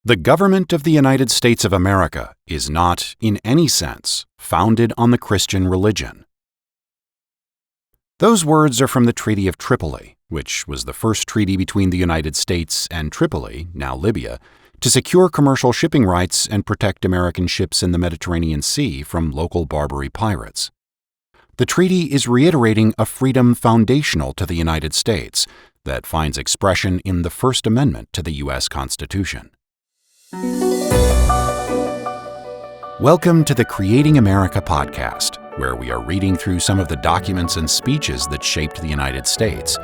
The government of the United States of America is not, in any sense, founded on the Christian religion. Those words are from the Treaty of Tripoli, which was the first treaty between the United States and Tripoli, now Libya, to secure commercial shipping rights and protect American ships in the Mediterranean Sea from local Barbary pirates. The treaty is reiterating a freedom foundational to the United States that finds expression in the First Amendment to the U.S. Constitution. Welcome to the Creating America podcast, where we are reading through some of the documents and speeches that shaped the United States.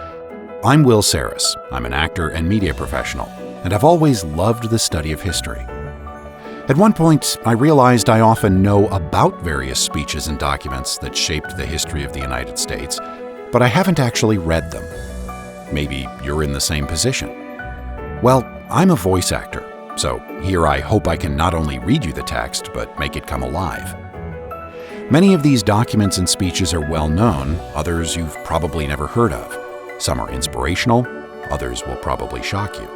I'm Will Sarris. I'm an actor and media professional, and I've always loved the study of history. At one point, I realized I often know about various speeches and documents that shaped the history of the United States, but I haven't actually read them. Maybe you're in the same position. Well, I'm a voice actor. So here I hope I can not only read you the text, but make it come alive. Many of these documents and speeches are well known, others you've probably never heard of. Some are inspirational, others will probably shock you.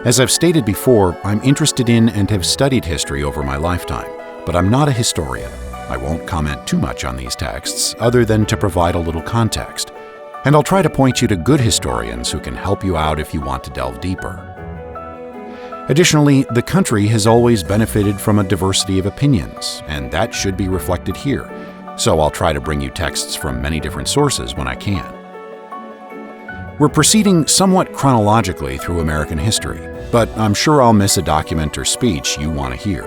As I've stated before, I'm interested in and have studied history over my lifetime, but I'm not a historian. I won't comment too much on these texts, other than to provide a little context. And I'll try to point you to good historians who can help you out if you want to delve deeper. Additionally, the country has always benefited from a diversity of opinions, and that should be reflected here, so I'll try to bring you texts from many different sources when I can. We're proceeding somewhat chronologically through American history, but I'm sure I'll miss a document or speech you want to hear.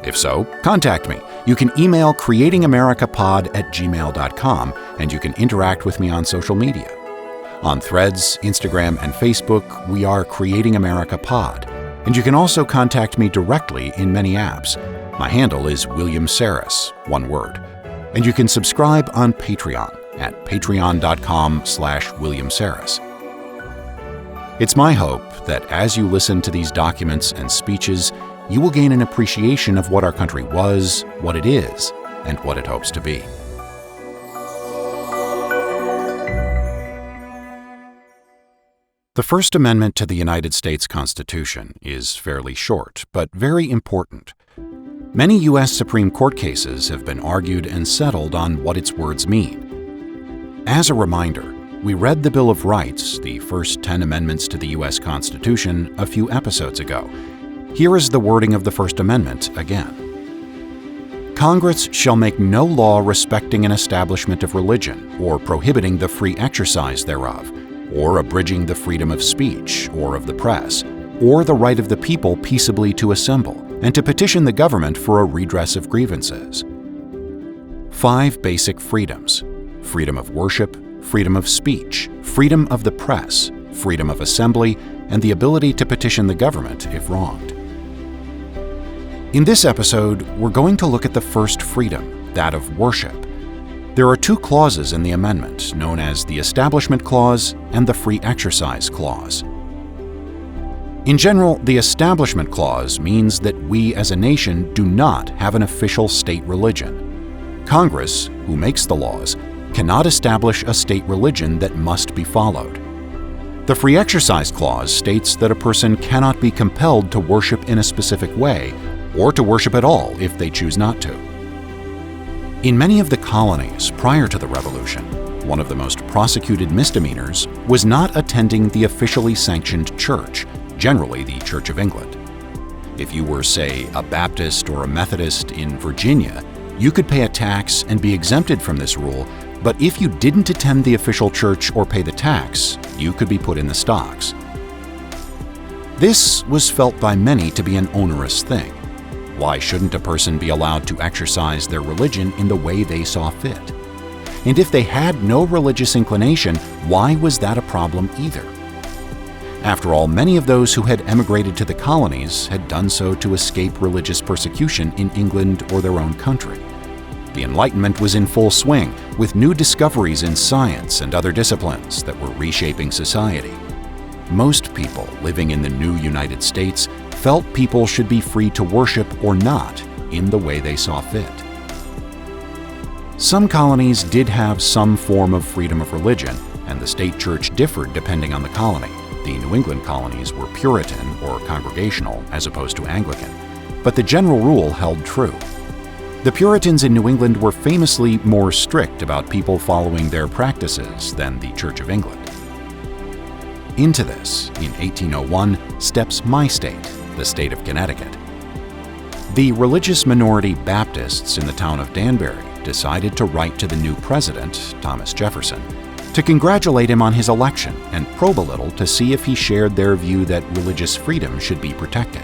If so, contact me. You can email CreatingAmericaPod@gmail.com, and you can interact with me on social media. On Threads, Instagram, and Facebook, we are Creating America Pod. And you can also contact me directly in many apps. My handle is William Sarris, one word. And you can subscribe on Patreon at patreon.com/William Sarris. It's my hope that as you listen to these documents and speeches, you will gain an appreciation of what our country was, what it is, and what it hopes to be. The First Amendment to the United States Constitution is fairly short, but very important. Many U.S. Supreme Court cases have been argued and settled on what its words mean. As a reminder, we read the Bill of Rights, the first 10 amendments to the U.S. Constitution, a few episodes ago. Here is the wording of the First Amendment again. Congress shall make no law respecting an establishment of religion, or prohibiting the free exercise thereof, or abridging the freedom of speech or of the press, or the right of the people peaceably to assemble, and to petition the government for a redress of grievances. 5 basic freedoms: freedom of worship, freedom of speech, freedom of the press, freedom of assembly, and the ability to petition the government if wronged. In this episode, we're going to look at the first freedom, that of worship. There are 2 clauses in the amendment, known as the Establishment Clause and the Free Exercise Clause. In general, the Establishment Clause means that we as a nation do not have an official state religion. Congress, who makes the laws, cannot establish a state religion that must be followed. The Free Exercise Clause states that a person cannot be compelled to worship in a specific way, or to worship at all if they choose not to. In many of the colonies prior to the Revolution, one of the most prosecuted misdemeanors was not attending the officially sanctioned church, generally the Church of England. If you were, say, a Baptist or a Methodist in Virginia, you could pay a tax and be exempted from this rule, but if you didn't attend the official church or pay the tax, you could be put in the stocks. This was felt by many to be an onerous thing. Why shouldn't a person be allowed to exercise their religion in the way they saw fit? And if they had no religious inclination, why was that a problem either? After all, many of those who had emigrated to the colonies had done so to escape religious persecution in England or their own country. The Enlightenment was in full swing, with new discoveries in science and other disciplines that were reshaping society. Most people living in the new United States felt people should be free to worship or not in the way they saw fit. Some colonies did have some form of freedom of religion, and the state church differed depending on the colony, the New England colonies were Puritan or Congregational as opposed to Anglican, but the general rule held true. The Puritans in New England were famously more strict about people following their practices than the Church of England. Into this, in 1801, steps my state, the state of Connecticut. The religious minority Baptists in the town of Danbury decided to write to the new president, Thomas Jefferson, to congratulate him on his election and probe a little to see if he shared their view that religious freedom should be protected.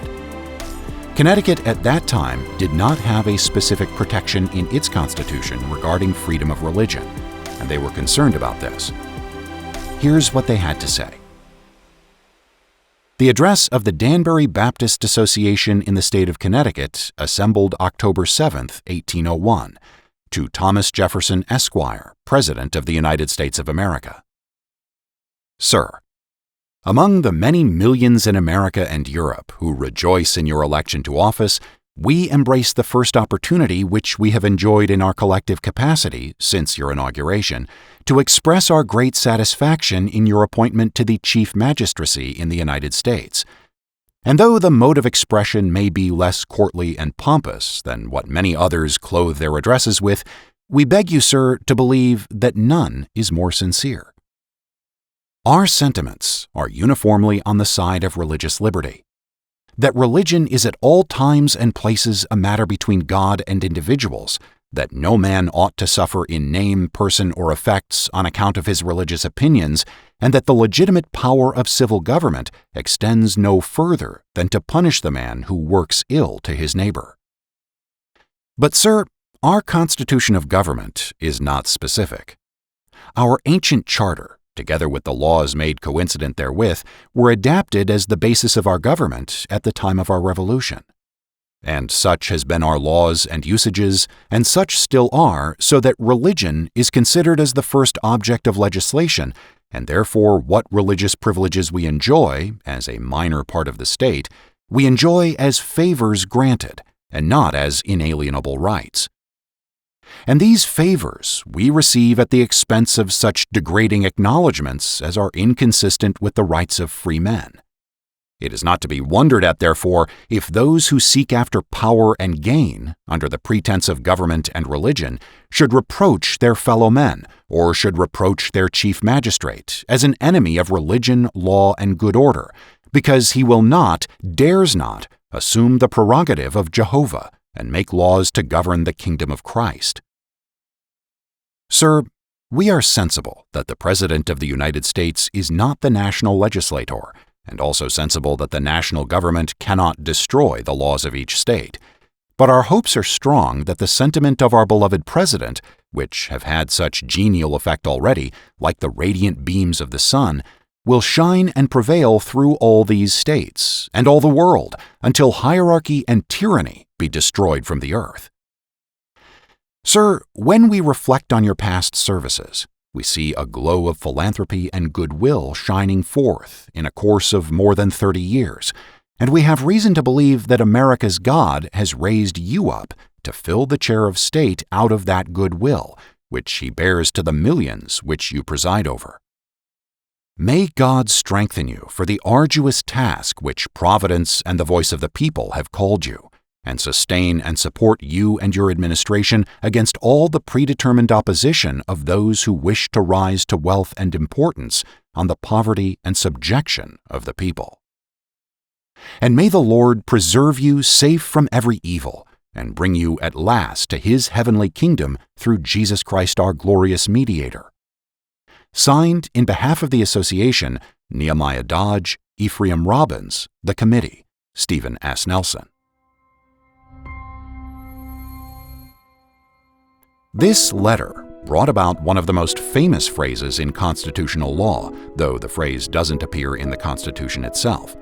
Connecticut at that time did not have a specific protection in its constitution regarding freedom of religion, and they were concerned about this. Here's what they had to say. The address of the Danbury Baptist Association in the state of Connecticut, assembled October 7, 1801, to Thomas Jefferson, Esquire, President of the United States of America. Sir, among the many millions in America and Europe who rejoice in your election to office, we embrace the first opportunity which we have enjoyed in our collective capacity since your inauguration to express our great satisfaction in your appointment to the Chief Magistracy in the United States. And though the mode of expression may be less courtly and pompous than what many others clothe their addresses with, we beg you, sir, to believe that none is more sincere. Our sentiments are uniformly on the side of religious liberty. That religion is at all times and places a matter between God and individuals, that no man ought to suffer in name, person, or effects on account of his religious opinions, and that the legitimate power of civil government extends no further than to punish the man who works ill to his neighbor. But, sir, our constitution of government is not specific. Our ancient charter, together with the laws made coincident therewith, were adapted as the basis of our government at the time of our Revolution. And such has been our laws and usages, and such still are, so that religion is considered as the first object of legislation, and therefore what religious privileges we enjoy, as a minor part of the state, we enjoy as favors granted, and not as inalienable rights. And these favors we receive at the expense of such degrading acknowledgments as are inconsistent with the rights of free men. It is not to be wondered at, therefore, if those who seek after power and gain, under the pretense of government and religion, should reproach their fellow men, or should reproach their chief magistrate, as an enemy of religion, law, and good order, because he will not, dares not, assume the prerogative of Jehovah, and make laws to govern the kingdom of Christ. Sir, we are sensible that the President of the United States is not the national legislator, and also sensible that the national government cannot destroy the laws of each state. But our hopes are strong that the sentiment of our beloved President, which have had such genial effect already, like the radiant beams of the sun, will shine and prevail through all these states, and all the world, until hierarchy and tyranny be destroyed from the earth. Sir, when we reflect on your past services, we see a glow of philanthropy and goodwill shining forth in a course of more than 30 years, and we have reason to believe that America's God has raised you up to fill the chair of state out of that goodwill, which he bears to the millions which you preside over. May God strengthen you for the arduous task which Providence and the voice of the people have called you, and sustain and support you and your administration against all the predetermined opposition of those who wish to rise to wealth and importance on the poverty and subjection of the people. And may the Lord preserve you safe from every evil, and bring you at last to his heavenly kingdom through Jesus Christ our glorious mediator. Signed, in behalf of the Association, Nehemiah Dodge, Ephraim Robbins, the Committee, Stephen S. Nelson. This letter brought about one of the most famous phrases in constitutional law, though the phrase doesn't appear in the Constitution itself.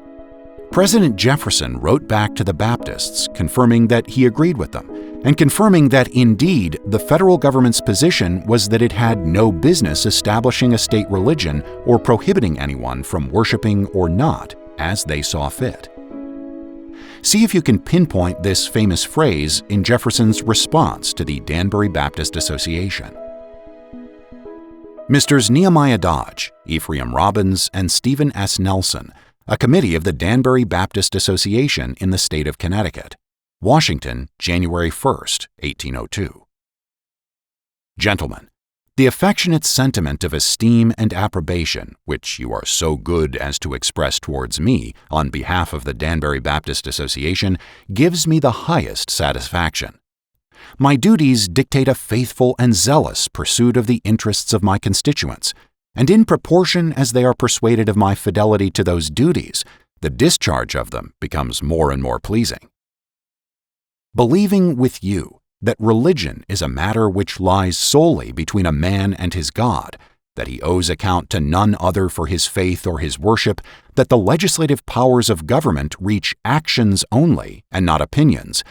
President Jefferson wrote back to the Baptists confirming that he agreed with them, and confirming that indeed the federal government's position was that it had no business establishing a state religion or prohibiting anyone from worshiping or not as they saw fit. See if you can pinpoint this famous phrase in Jefferson's response to the Danbury Baptist Association. Messrs. Nehemiah Dodge, Ephraim Robbins, and Stephen S. Nelson, a committee of the Danbury Baptist Association in the state of Connecticut, Washington, January 1, 1802. Gentlemen, the affectionate sentiment of esteem and approbation which you are so good as to express towards me on behalf of the Danbury Baptist Association gives me the highest satisfaction. My duties dictate a faithful and zealous pursuit of the interests of my constituents, and in proportion as they are persuaded of my fidelity to those duties, the discharge of them becomes more and more pleasing. Believing with you that religion is a matter which lies solely between a man and his God, that he owes account to none other for his faith or his worship, that the legislative powers of government reach actions only and not opinions,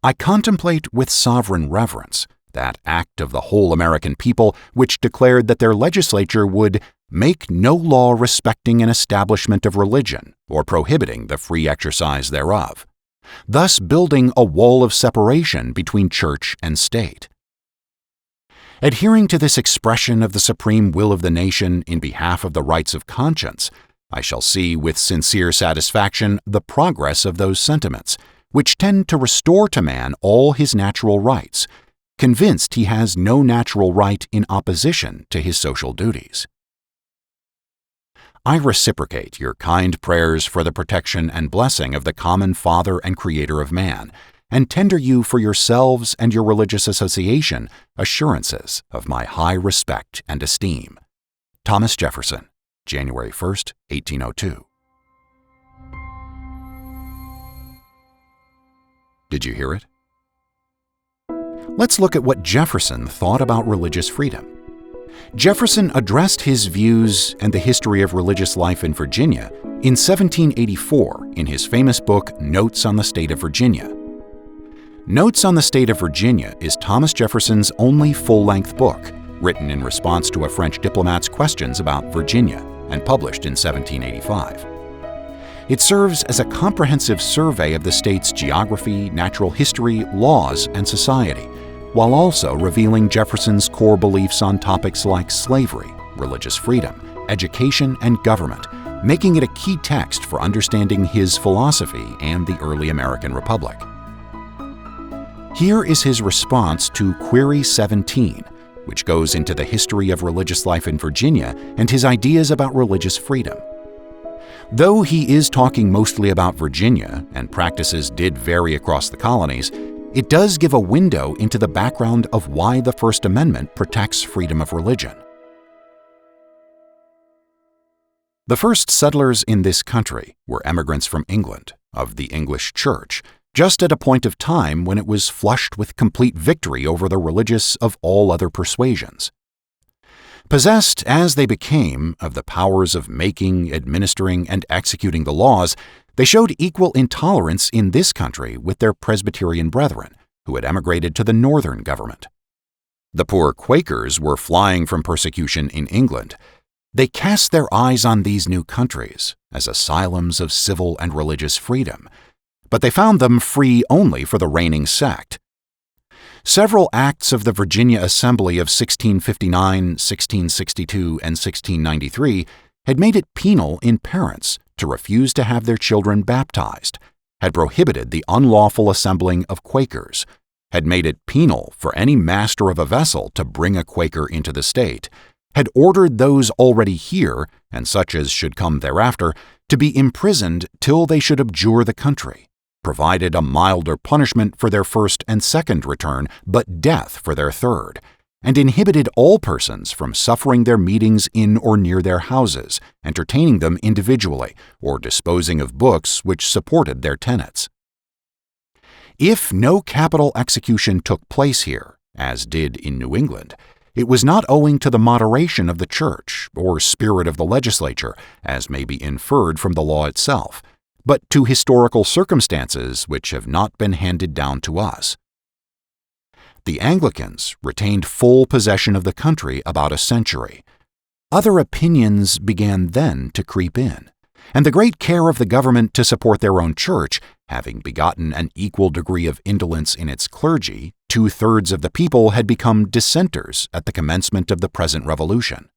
I contemplate with sovereign reverence that act of the whole American people which declared that their legislature would make no law respecting an establishment of religion or prohibiting the free exercise thereof, thus building a wall of separation between church and state. Adhering to this expression of the supreme will of the nation in behalf of the rights of conscience, I shall see with sincere satisfaction the progress of those sentiments, which tend to restore to man all his natural rights, convinced he has no natural right in opposition to his social duties. I reciprocate your kind prayers for the protection and blessing of the common Father and Creator of man, and tender you for yourselves and your religious association assurances of my high respect and esteem. Thomas Jefferson, January 1, 1802. Did you hear it? Let's look at what Jefferson thought about religious freedom. Jefferson addressed his views and the history of religious life in Virginia in 1784 in his famous book Notes on the State of Virginia. Notes on the State of Virginia is Thomas Jefferson's only full-length book, written in response to a French diplomat's questions about Virginia and published in 1785. It serves as a comprehensive survey of the state's geography, natural history, laws, and society, while also revealing Jefferson's core beliefs on topics like slavery, religious freedom, education, and government, making it a key text for understanding his philosophy and the early American Republic. Here is his response to Query 17, which goes into the history of religious life in Virginia and his ideas about religious freedom. Though he is talking mostly about Virginia, and practices did vary across the colonies, it does give a window into the background of why the First Amendment protects freedom of religion. The first settlers in this country were emigrants from England, of the English Church, just at a point of time when it was flushed with complete victory over the religious of all other persuasions. Possessed, as they became, of the powers of making, administering, and executing the laws, they showed equal intolerance in this country with their Presbyterian brethren, who had emigrated to the northern government. The poor Quakers were flying from persecution in England. They cast their eyes on these new countries as asylums of civil and religious freedom, but they found them free only for the reigning sect. Several acts of the Virginia Assembly of 1659, 1662, and 1693 had made it penal in parents to refuse to have their children baptized, had prohibited the unlawful assembling of Quakers, had made it penal for any master of a vessel to bring a Quaker into the state, had ordered those already here, and such as should come thereafter, to be imprisoned till they should abjure the country, provided a milder punishment for their first and second return, but death for their third, and inhibited all persons from suffering their meetings in or near their houses, entertaining them individually, or disposing of books which supported their tenets. If no capital execution took place here, as did in New England, it was not owing to the moderation of the Church or spirit of the legislature, as may be inferred from the law itself, but to historical circumstances which have not been handed down to us. The Anglicans retained full possession of the country about a century. Other opinions began then to creep in, and the great care of the government to support their own church, having begotten an equal degree of indolence in its clergy, 2/3 of the people had become dissenters at the commencement of the present revolution.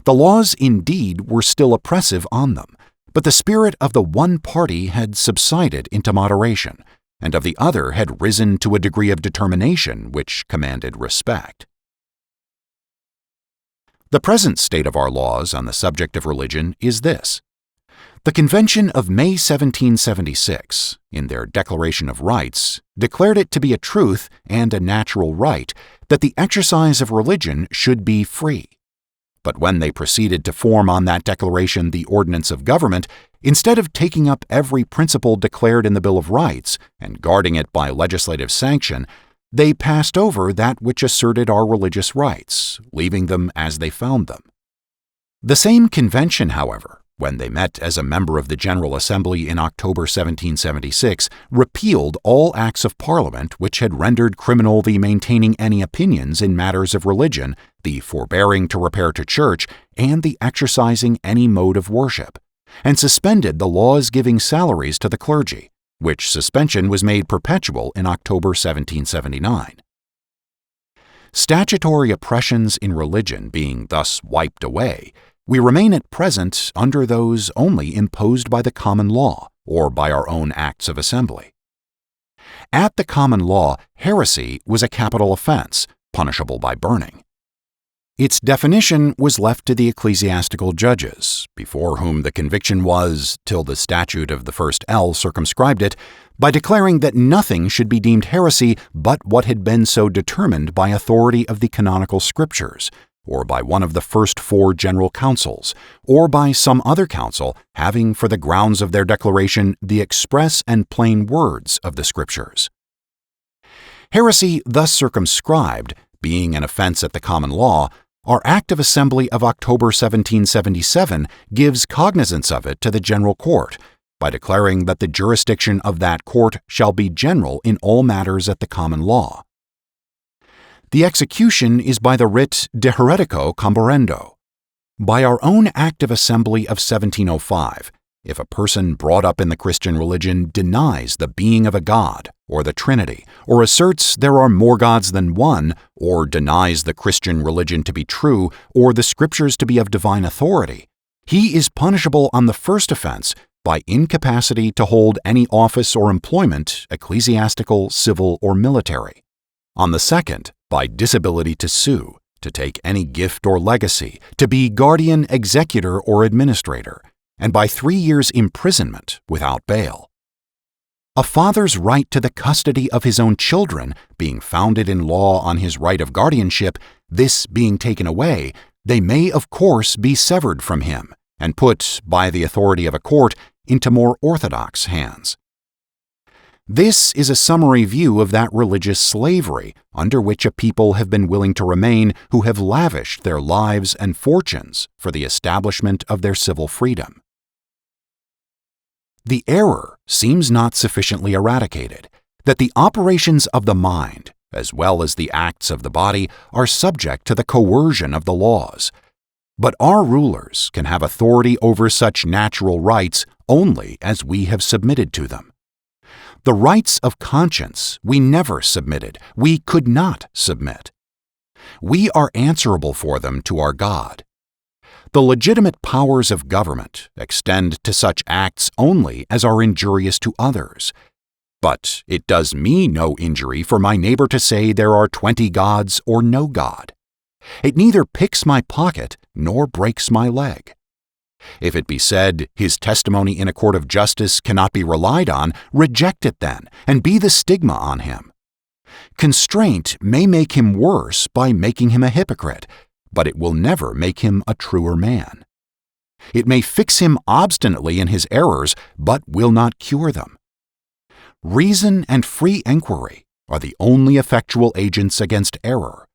The laws indeed were still oppressive on them, but the spirit of the one party had subsided into moderation, and of the other had risen to a degree of determination which commanded respect. The present state of our laws on the subject of religion is this. The Convention of May 1776, in their Declaration of Rights, declared it to be a truth and a natural right that the exercise of religion should be free. But when they proceeded to form on that declaration the ordinance of government, instead of taking up every principle declared in the Bill of Rights and guarding it by legislative sanction, they passed over that which asserted our religious rights, leaving them as they found them. The same convention, however, when they met as a member of the General Assembly in October 1776, repealed all acts of Parliament which had rendered criminal the maintaining any opinions in matters of religion, the forbearing to repair to church, and the exercising any mode of worship, and suspended the laws giving salaries to the clergy, which suspension was made perpetual in October 1779. Statutory oppressions in religion being thus wiped away, we remain at present under those only imposed by the common law or by our own acts of assembly. At the common law, heresy was a capital offense, punishable by burning. Its definition was left to the ecclesiastical judges, before whom the conviction was, till the statute of the 1st L circumscribed it, by declaring that nothing should be deemed heresy but what had been so determined by authority of the canonical scriptures, or by one of the first 4 general councils, or by some other council having for the grounds of their declaration the express and plain words of the scriptures. Heresy thus circumscribed, being an offense at the common law, our Act of Assembly of October 1777 gives cognizance of it to the General Court, by declaring that the jurisdiction of that court shall be general in all matters at the common law. The execution is by the writ de heretico comburendo. By our own Act of Assembly of 1705, if a person brought up in the Christian religion denies the being of a God, or the Trinity, or asserts there are more gods than one, or denies the Christian religion to be true, or the Scriptures to be of divine authority, he is punishable on the first offense by incapacity to hold any office or employment, ecclesiastical, civil, or military. On the second, by disability to sue, to take any gift or legacy, to be guardian, executor, or administrator, and by 3 years' imprisonment without bail. A father's right to the custody of his own children being founded in law on his right of guardianship, this being taken away, they may of course be severed from him and put, by the authority of a court, into more orthodox hands. This is a summary view of that religious slavery under which a people have been willing to remain who have lavished their lives and fortunes for the establishment of their civil freedom. The error seems not sufficiently eradicated that the operations of the mind, as well as the acts of the body, are subject to the coercion of the laws. But our rulers can have authority over such natural rights only as we have submitted to them. The rights of conscience we never submitted, we could not submit. We are answerable for them to our God. The legitimate powers of government extend to such acts only as are injurious to others. But it does me no injury for my neighbor to say there are 20 gods or no God. It neither picks my pocket nor breaks my leg. If it be said his testimony in a court of justice cannot be relied on, reject it then, and be the stigma on him. Constraint may make him worse by making him a hypocrite, but it will never make him a truer man. It may fix him obstinately in his errors, but will not cure them. Reason and free enquiry are the only effectual agents against error.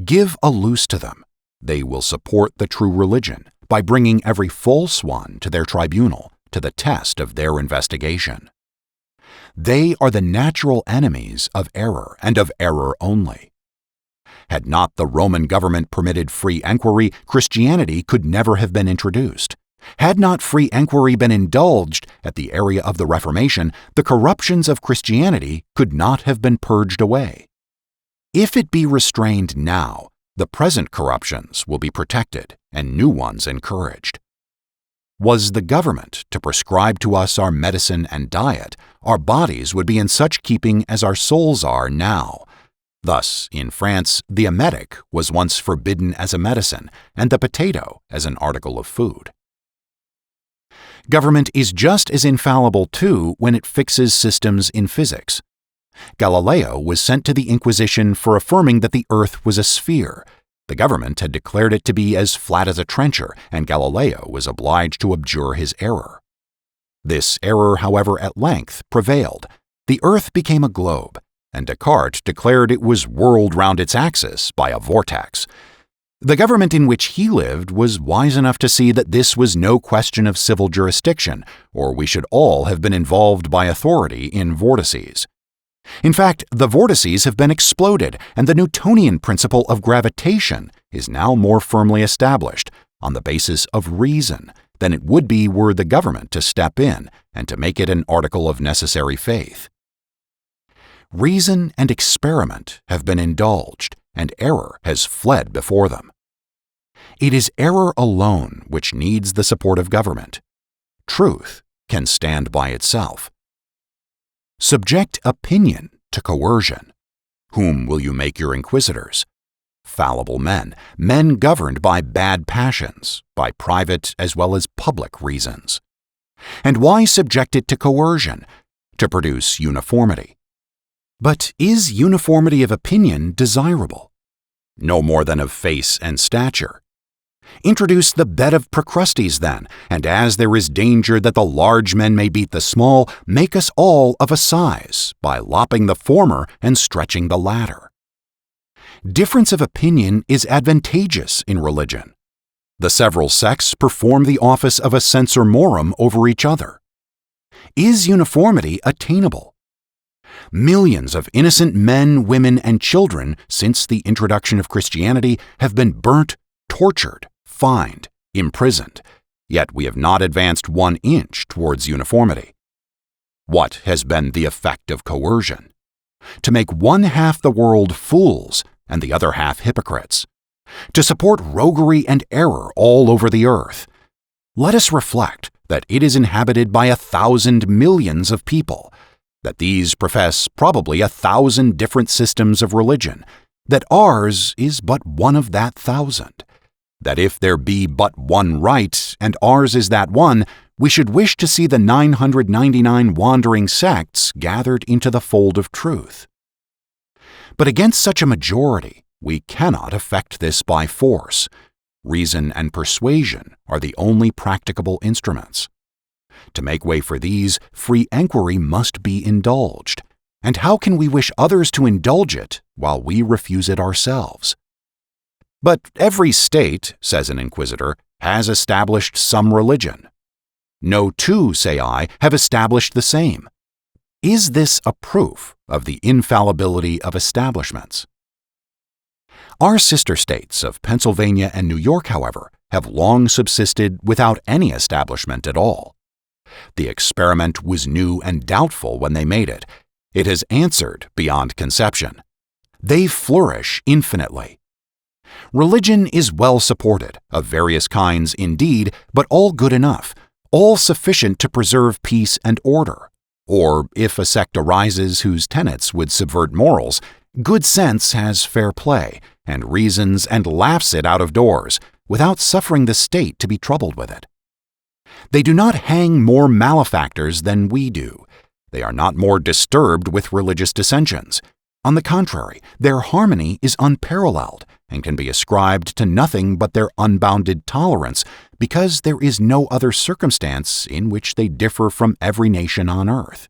Give a loose to them. They will support the true religion by bringing every false one to their tribunal, to the test of their investigation. They are the natural enemies of error and of error only. Had not the Roman government permitted free enquiry, Christianity could never have been introduced. Had not free enquiry been indulged at the area of the Reformation, the corruptions of Christianity could not have been purged away. If it be restrained now, the present corruptions will be protected and new ones encouraged. Was the government to prescribe to us our medicine and diet, our bodies would be in such keeping as our souls are now. Thus, in France, the emetic was once forbidden as a medicine, and the potato as an article of food. Government is just as infallible, too, when it fixes systems in physics. Galileo was sent to the Inquisition for affirming that the Earth was a sphere. The government had declared it to be as flat as a trencher, and Galileo was obliged to abjure his error. This error, however, at length prevailed. The Earth became a globe, and Descartes declared it was whirled round its axis by a vortex. The government in which he lived was wise enough to see that this was no question of civil jurisdiction, or we should all have been involved by authority in vortices. In fact, the vortices have been exploded, and the Newtonian principle of gravitation is now more firmly established on the basis of reason than it would be were the government to step in and to make it an article of necessary faith. Reason and experiment have been indulged, and error has fled before them. It is error alone which needs the support of government. Truth can stand by itself. Subject opinion to coercion. Whom will you make your inquisitors? Fallible men, men governed by bad passions, by private as well as public reasons. And why subject it to coercion? To produce uniformity. But is uniformity of opinion desirable? No more than of face and stature. Introduce the bed of Procrustes then, and as there is danger that the large men may beat the small, make us all of a size, by lopping the former and stretching the latter. Difference of opinion is advantageous in religion. The several sects perform the office of a censor morum over each other. Is uniformity attainable? Millions of innocent men, women, and children since the introduction of Christianity have been burnt, tortured, fined, imprisoned, yet we have not advanced 1 inch towards uniformity. What has been the effect of coercion? To make one half the world fools and the other half hypocrites. To support roguery and error all over the earth. Let us reflect that it is inhabited by 1,000 millions of people, that these profess probably 1,000 different systems of religion, that ours is but one of that 1,000. That if there be but one right, and ours is that one, we should wish to see the 999 wandering sects gathered into the fold of truth. But against such a majority, we cannot effect this by force. Reason and persuasion are the only practicable instruments. To make way for these, free enquiry must be indulged. And how can we wish others to indulge it while we refuse it ourselves? But every state, says an inquisitor, has established some religion. No two, say I, have established the same. Is this a proof of the infallibility of establishments? Our sister states of Pennsylvania and New York, however, have long subsisted without any establishment at all. The experiment was new and doubtful when they made it. It has answered beyond conception. They flourish infinitely. Religion is well supported, of various kinds indeed, but all good enough, all sufficient to preserve peace and order. Or, if a sect arises whose tenets would subvert morals, good sense has fair play, and reasons and laughs it out of doors, without suffering the state to be troubled with it. They do not hang more malefactors than we do. They are not more disturbed with religious dissensions. On the contrary, their harmony is unparalleled, and can be ascribed to nothing but their unbounded tolerance, because there is no other circumstance in which they differ from every nation on earth.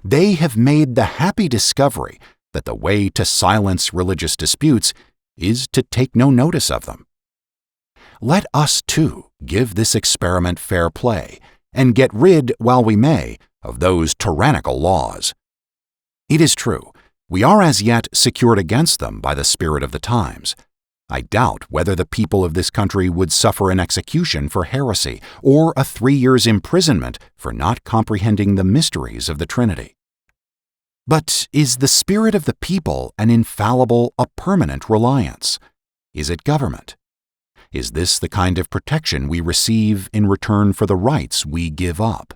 They have made the happy discovery that the way to silence religious disputes is to take no notice of them. Let us, too, give this experiment fair play, and get rid, while we may, of those tyrannical laws. It is true, we are as yet secured against them by the spirit of the times. I doubt whether the people of this country would suffer an execution for heresy, or a 3 years' imprisonment for not comprehending the mysteries of the Trinity. But is the spirit of the people an infallible, a permanent reliance? Is it government? Is this the kind of protection we receive in return for the rights we give up?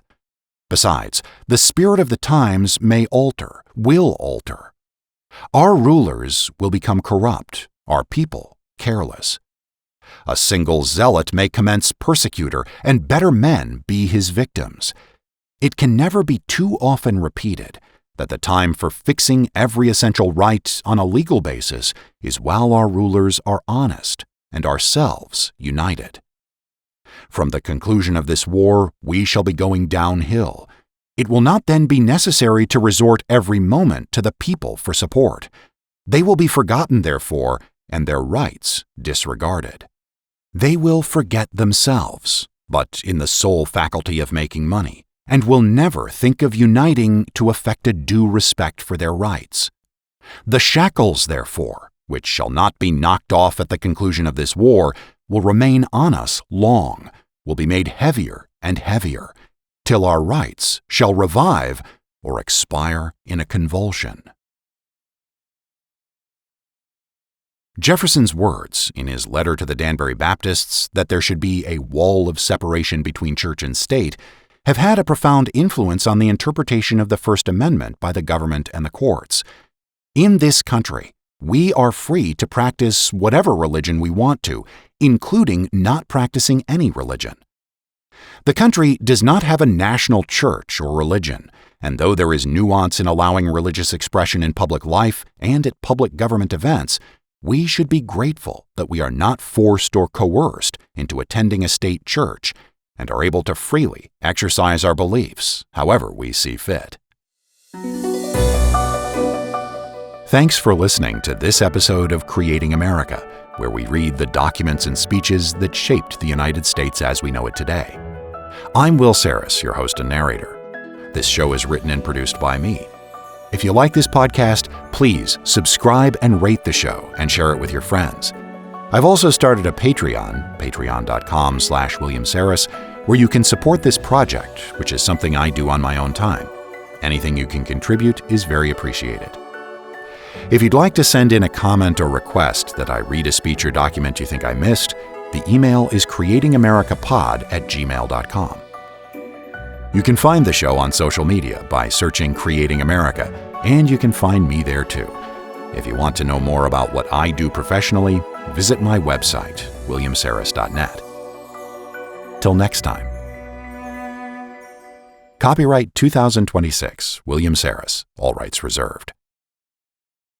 Besides, the spirit of the times may alter, will alter. Our rulers will become corrupt, our people careless. A single zealot may commence persecutor, and better men be his victims. It can never be too often repeated that the time for fixing every essential right on a legal basis is while our rulers are honest and ourselves united. From the conclusion of this war, we shall be going downhill. It will not then be necessary to resort every moment to the people for support. They will be forgotten, therefore, and their rights disregarded. They will forget themselves, but in the sole faculty of making money, and will never think of uniting to effect a due respect for their rights. The shackles, therefore, which shall not be knocked off at the conclusion of this war, will remain on us long, will be made heavier and heavier, till our rights shall revive or expire in a convulsion. Jefferson's words in his letter to the Danbury Baptists that there should be a wall of separation between church and state have had a profound influence on the interpretation of the First Amendment by the government and the courts. In this country, we are free to practice whatever religion we want to, including not practicing any religion. The country does not have a national church or religion, and though there is nuance in allowing religious expression in public life and at public government events, we should be grateful that we are not forced or coerced into attending a state church and are able to freely exercise our beliefs however we see fit. Thanks for listening to this episode of Creating America, where we read the documents and speeches that shaped the United States as we know it today. I'm Will Sarris, your host and narrator. This show is written and produced by me. If you like this podcast, please subscribe and rate the show and share it with your friends. I've also started a Patreon, patreon.com/William Sarris, where you can support this project, which is something I do on my own time. Anything you can contribute is very appreciated. If you'd like to send in a comment or request that I read a speech or document you think I missed, the email is CreatingAmericaPod@gmail.com. You can find the show on social media by searching Creating America, and you can find me there too. If you want to know more about what I do professionally, visit my website, williamsarris.net. Till next time. Copyright 2026, William Sarris, all rights reserved.